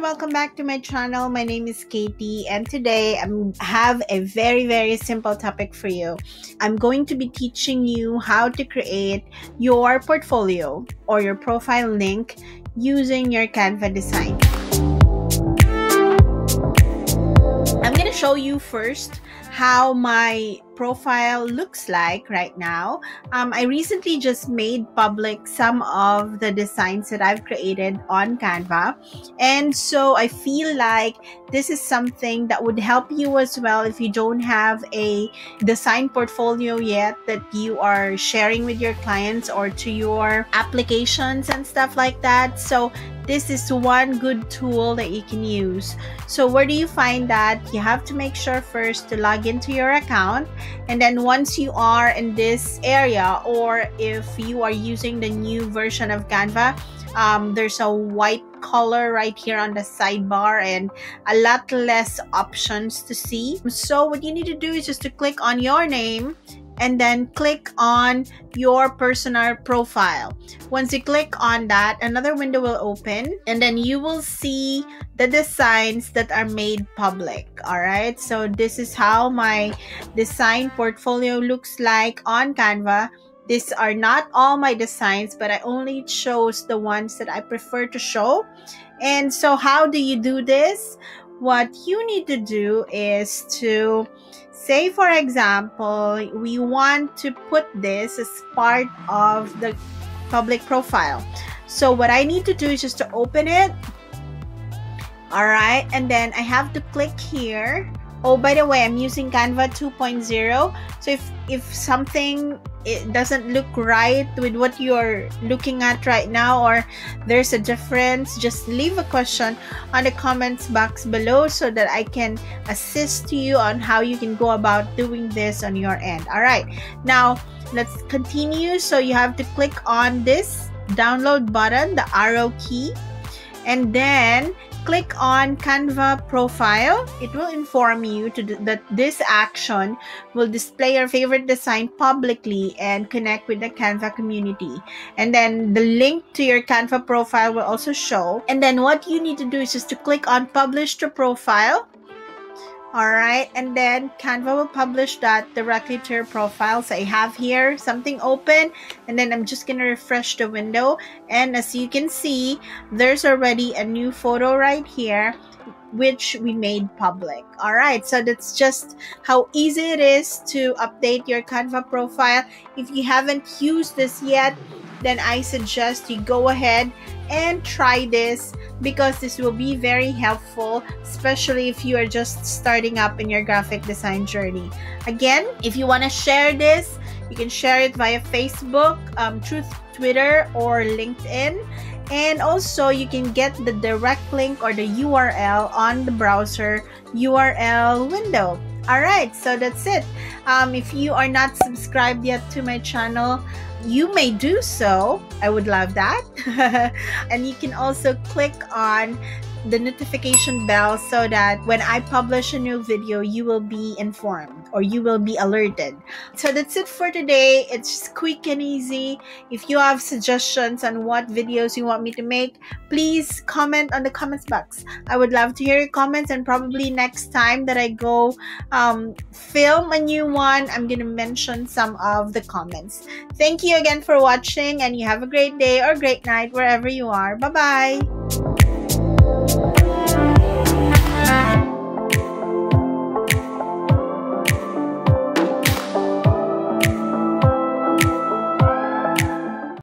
welcome back to my channel. My name is Katie, and today I have a very simple topic for you. I'm going to be teaching you how to create your portfolio or your profile link using your Canva design. I'm going to show you first how my profile looks like right now. I recently just made public some of the designs that I've created on Canva, and so I feel like this is something that would help you as well if you don't have a design portfolio yet that you are sharing with your clients or to your applications and stuff like that. So this is one good tool that you can use. So where do you find that? You have to make sure first to log into your account, and then once you are in this area, or if you are using the new version of Canva, there's a white color right here on the sidebar and a lot less options to see. So what you need to do is just to click on your name and then click on your personal profile. Once you click on that, another window will open, and then you will see the designs that are made public. All right, so this is how my design portfolio looks like on Canva. These are not all my designs, but I only chose the ones that I prefer to show. And so how do you do this? What you need to do is to say, for example, we want to put this as part of the public profile. So what I need to do is just to open it. All right, and then I have to click here. Oh, by the way, I'm using Canva 2.0. So if something it doesn't look right with what you're looking at right now, or there's a difference, just leave a question on the comments box below so that I can assist you on how you can go about doing this on your end. All right, now let's continue. So you have to click on this download button, the arrow key, and then click on Canva Profile. It will inform you that this action will display your favorite design publicly and connect with the Canva community. And then the link to your Canva profile will also show. And then what you need to do is just to click on Publish to Profile. All right, and then Canva will publish that directly to your profile. So I have here something open, and then I'm just gonna refresh the window, and as you can see, there's already a new photo right here which we made public. All right, so that's just how easy it is to update your Canva profile. If you haven't used this yet, then I suggest you go ahead and try this, because this will be very helpful, especially if you are just starting up in your graphic design journey. Again, if you want to share this, you can share it via Facebook, through Twitter, or LinkedIn. And also you can get the direct link or the URL on the browser URL window. All right, so that's it. If you are not subscribed yet to my channel, you may do so. I would love that. And you can also click on the notification bell so that when I publish a new video, you will be informed or you will be alerted. So that's it for today. It's just quick and easy. If you have suggestions on what videos you want me to make, please comment on the comments box. I would love to hear your comments, and probably next time that I go film a new one, I'm gonna mention some of the comments. Thank you again for watching, and you have a great day or great night wherever you are. Bye bye.